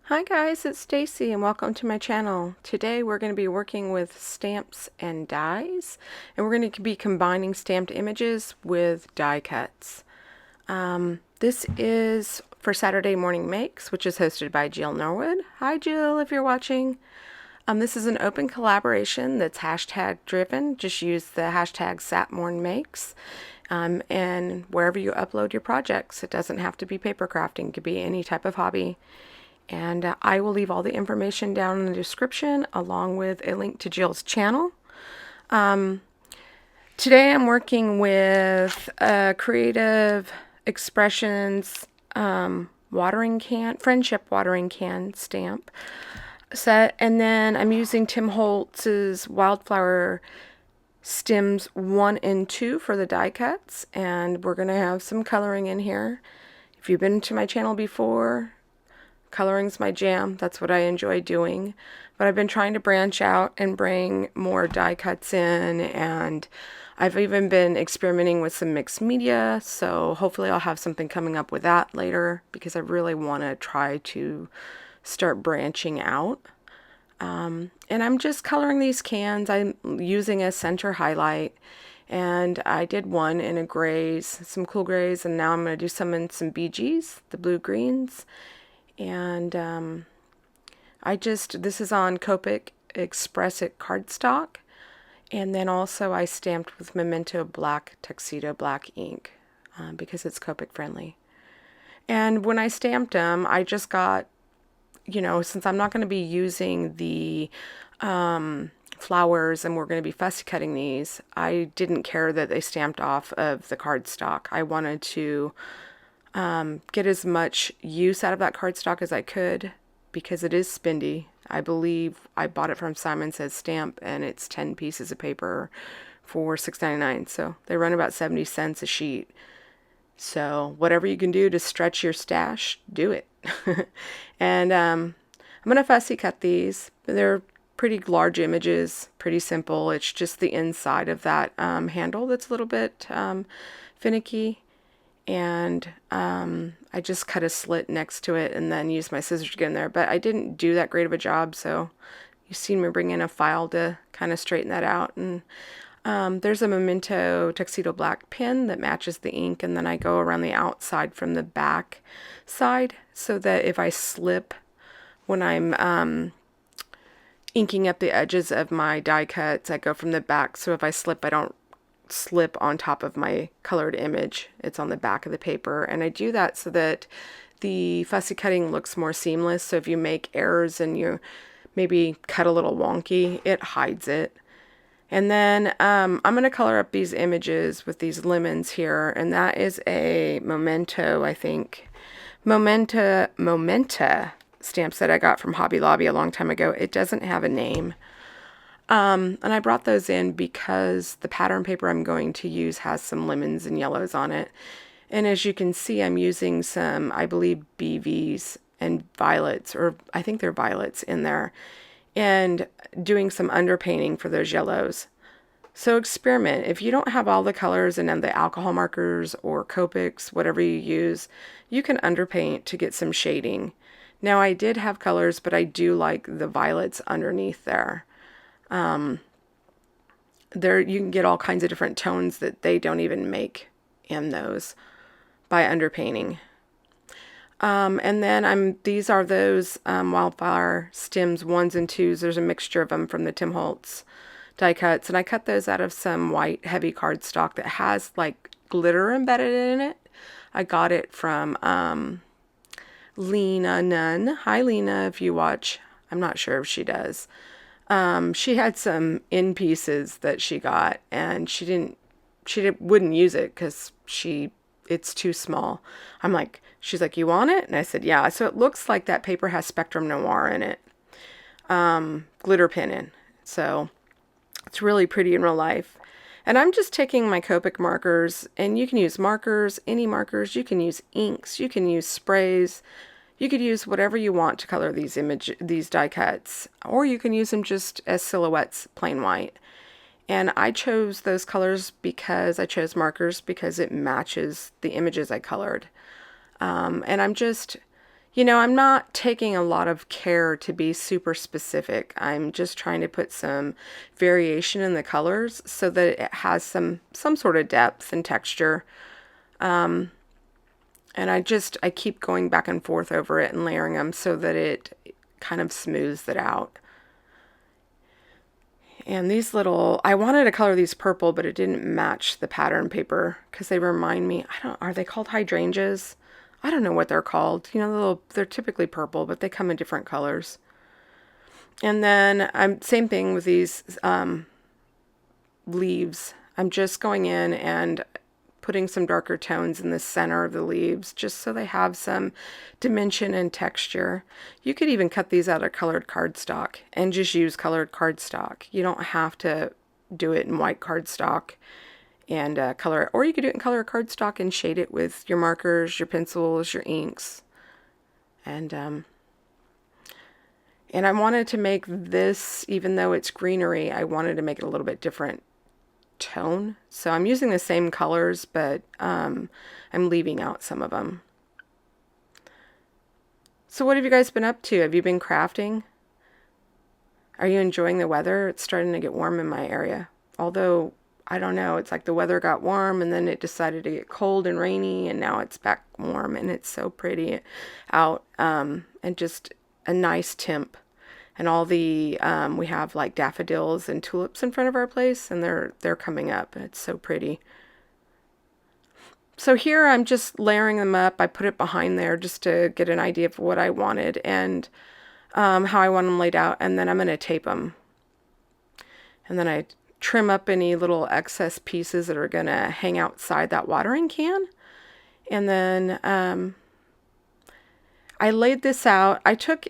Hi guys, it's Stacy and welcome to my channel. Today we're going to be working with stamps and dies, and we're going to be combining stamped images with die cuts. This is for Saturday Morning Makes, which is hosted by Jill Norwood. Hi Jill, if you're watching. This is an open collaboration that's hashtag driven. Just use the hashtag satmornmakes. And wherever you upload your projects, it doesn't have to be paper crafting, it could be any type of hobby. And I will leave all the information down in the description along with a link to Jill's channel. Today I'm working with a Creative Expressions watering can, friendship watering can stamp set. And then I'm using Tim Holtz's Wildflower stems 1 and 2 for the die cuts. And we're going to have some coloring in here. If you've been to my channel before, coloring's my jam. That's what I enjoy doing. But I've been trying to branch out and bring more die cuts in, and I've even been experimenting with some mixed media, so hopefully I'll have something coming up with that later because I really want to try to start branching out. And I'm just coloring these cans. I'm using a center highlight, and I did one in a grays, some cool grays, and now I'm going to do some in some BGs, the blue greens. And this is on Copic Express It cardstock, and then also I stamped with Memento Black Tuxedo Black ink because it's Copic friendly. And when I stamped them, I just got, since I'm not going to be using the flowers and we're going to be fussy cutting these, I didn't care that they stamped off of the cardstock. I wanted to get as much use out of that cardstock as I could because it is spendy. I believe I bought it from Simon Says Stamp, and it's 10 pieces of paper for $6.99. So they run about 70 cents a sheet. So whatever you can do to stretch your stash, do it. And I'm going to fussy cut these. They're pretty large images, pretty simple. It's just the inside of that handle that's a little bit finicky. And I just cut a slit next to it and then used my scissors to get in there. But I didn't do that great of a job, so you've seen me bring in a file to kind of straighten that out. And there's a Memento Tuxedo Black pen that matches the ink, and then I go around the outside from the back side so that if I slip when I'm inking up the edges of my die cuts, I go from the back, so if I slip, I don't slip on top of my colored image. It's on the back of the paper, and I do that so that the fussy cutting looks more seamless. So if you make errors and you maybe cut a little wonky, it hides it. And then I'm going to color up these images with these lemons here, and that is a Memento, I think. Momenta stamps that I got from Hobby Lobby a long time ago. It doesn't have a name. And I brought those in because the pattern paper I'm going to use has some lemons and yellows on it. And as you can see, I'm using some, I believe, BVs and violets, or I think they're violets in there, and doing some underpainting for those yellows. So experiment. If you don't have all the colors and then the alcohol markers or Copics, whatever you use, you can underpaint to get some shading. Now I did have colors, but I do like the violets underneath there. There you can get all kinds of different tones that they don't even make in those by underpainting. And then these are those wildflower stems 1s and 2s. There's a mixture of them from the Tim Holtz die cuts, and I cut those out of some white heavy cardstock that has like glitter embedded in it. I got it from Lena Nunn. Hi Lena, if you watch. I'm not sure if she does. She had some end pieces that she got, and she wouldn't use it because it's too small. She's like, you want it? And I said, yeah. So it looks like that paper has Spectrum Noir in it, glitter pin in. So it's really pretty in real life. And I'm just taking my Copic markers, and you can use markers, any markers. You can use inks, you can use sprays. You could use whatever you want to color these die cuts, or you can use them just as silhouettes, plain white. And I chose those colors because I chose markers because it matches the images I colored. And I'm just I'm not taking a lot of care to be super specific. I'm just trying to put some variation in the colors so that it has some sort of depth and texture. And I keep going back and forth over it and layering them so that it kind of smooths it out. And these I wanted to color these purple, but it didn't match the pattern paper because they remind me, are they called hydrangeas? I don't know what they're called. They're typically purple, but they come in different colors. And then same thing with these leaves. I'm just going in and putting some darker tones in the center of the leaves just so they have some dimension and texture. You could even cut these out of colored cardstock and just use colored cardstock. You don't have to do it in white cardstock and color it. Or you could do it in color cardstock and shade it with your markers, your pencils, your inks. And I wanted to make this, even though it's greenery, I wanted to make it a little bit different tone. So I'm using the same colors, but I'm leaving out some of them. So what have you guys been up to? Have you been crafting? Are you enjoying the weather? It's starting to get warm in my area. Although, I don't know, it's like the weather got warm and then it decided to get cold and rainy and now it's back warm and it's so pretty out, and just a nice temp. And all the we have like daffodils and tulips in front of our place, and they're coming up. It's so pretty. So here I'm just layering them up. I put it behind there just to get an idea of what I wanted and how I want them laid out, and then I'm going to tape them. And then I trim up any little excess pieces that are going to hang outside that watering can. And then I laid this out. I took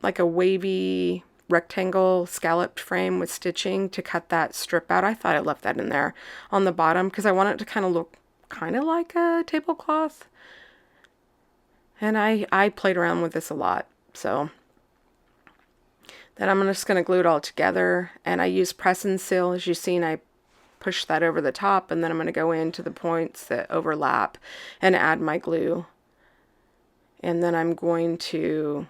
like a wavy rectangle scalloped frame with stitching to cut that strip out. I thought I left that in there on the bottom because I want it to kind of look kind of like a tablecloth. And I played around with this a lot. So then I'm just going to glue it all together. And I use press and seal. As you've seen, I push that over the top, and then I'm going to go into the points that overlap and add my glue. And then I'm going to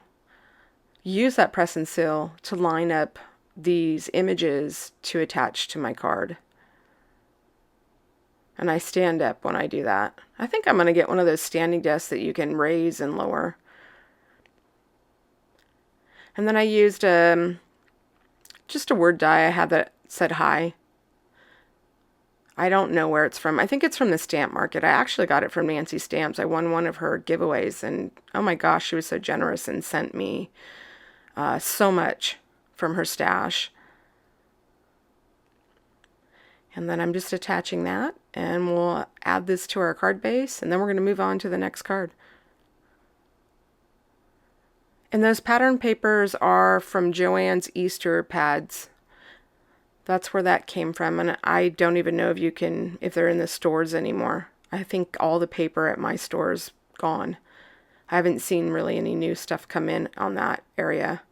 use that press and seal to line up these images to attach to my card. And I stand up when I do that. I think I'm going to get one of those standing desks that you can raise and lower. And then I used just a word die I had that said hi. I don't know where it's from. I think it's from the stamp market. I actually got it from Nancy Stamps. I won one of her giveaways, and oh my gosh, she was so generous and sent me so much from her stash. And then I'm just attaching that, and we'll add this to our card base, and then we're going to move on to the next card. And those pattern papers are from Joann's Easter pads. That's where that came from, and I don't even know if they're in the stores anymore. I think all the paper at my store is gone. I haven't seen really any new stuff come in on that area.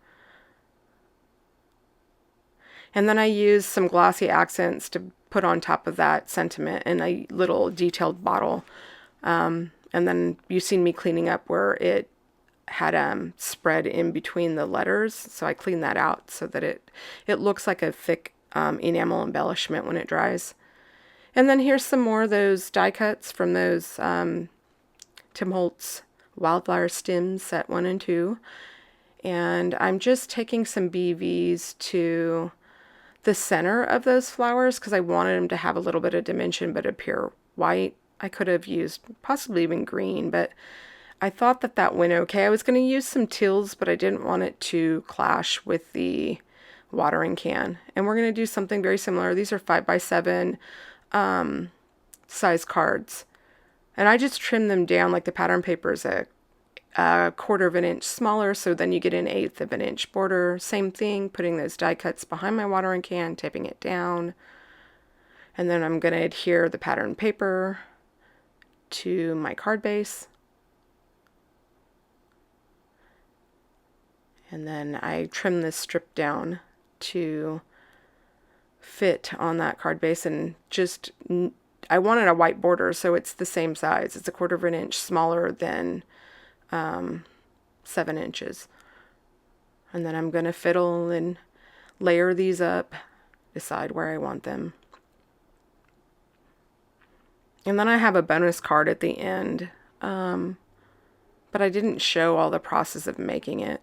And then I used some glossy accents to put on top of that sentiment in a little detailed bottle. And then you've seen me cleaning up where it had spread in between the letters. So I cleaned that out so that it looks like a thick enamel embellishment when it dries. And then here's some more of those die cuts from those Tim Holtz Wildflower Stems set 1 and 2. And I'm just taking some BVs to the center of those flowers because I wanted them to have a little bit of dimension but appear white. I could have used possibly even green, but I thought that went okay. I was going to use some teals, but I didn't want it to clash with the watering can. And we're going to do something very similar. These are 5x7 size cards. And I just trimmed them down like the pattern paper is a 1/4 of an inch smaller, so then you get an 1/8 of an inch border. Same thing, putting those die cuts behind my watering can, taping it down. And then I'm going to adhere the pattern paper to my card base. And then I trim this strip down to fit on that card base, and just I wanted a white border, so it's the same size. It's a 1/4 of an inch smaller than 7 inches. And then I'm going to fiddle and layer these up, decide where I want them. And then I have a bonus card at the end, but I didn't show all the process of making it.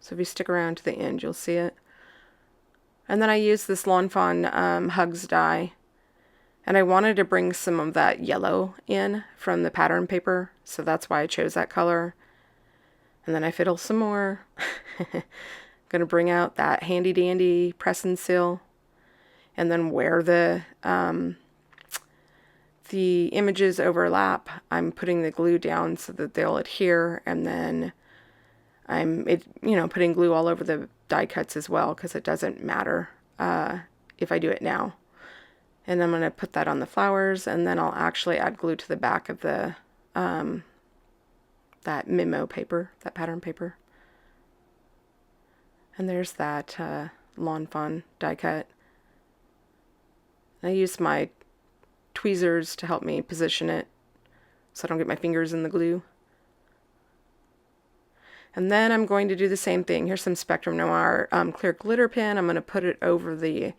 So if you stick around to the end, you'll see it. And then I used this Lawn Fawn Hugs die. And I wanted to bring some of that yellow in from the pattern paper, so that's why I chose that color. And then I fiddle some more. Gonna bring out that handy dandy press and seal, and then where the images overlap, I'm putting the glue down so that they'll adhere, and then I'm putting glue all over the die cuts as well, because it doesn't matter if I do it now. And I'm going to put that on the flowers, and then I'll actually add glue to the back of the that memo paper, that pattern paper. And there's that Lawn Fawn die cut. I used my tweezers to help me position it so I don't get my fingers in the glue. And then I'm going to do the same thing. Here's some Spectrum Noir clear glitter pen. I'm going to put it over the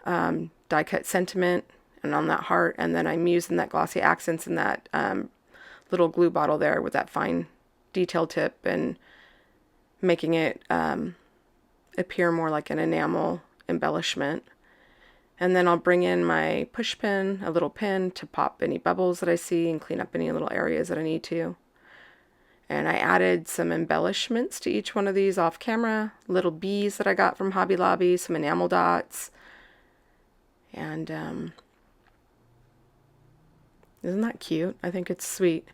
die cut sentiment and on that heart, and then I'm using that glossy accents in that little glue bottle there with that fine detail tip and making it appear more like an enamel embellishment. And then I'll bring in my push pin, a little pin to pop any bubbles that I see and clean up any little areas that I need to. And I added some embellishments to each one of these off camera, little bees that I got from Hobby Lobby, some enamel dots. And isn't that cute? I think it's sweet.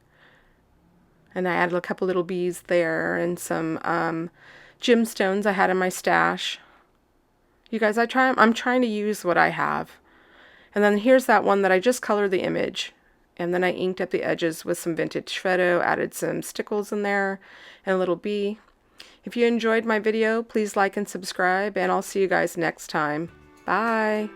And I added a couple little bees there and some gemstones I had in my stash. You guys, I'm trying to use what I have. And then here's that one that I just colored the image. And then I inked up the edges with some vintage photo, added some stickles in there, and a little bee. If you enjoyed my video, please like and subscribe, and I'll see you guys next time. Bye!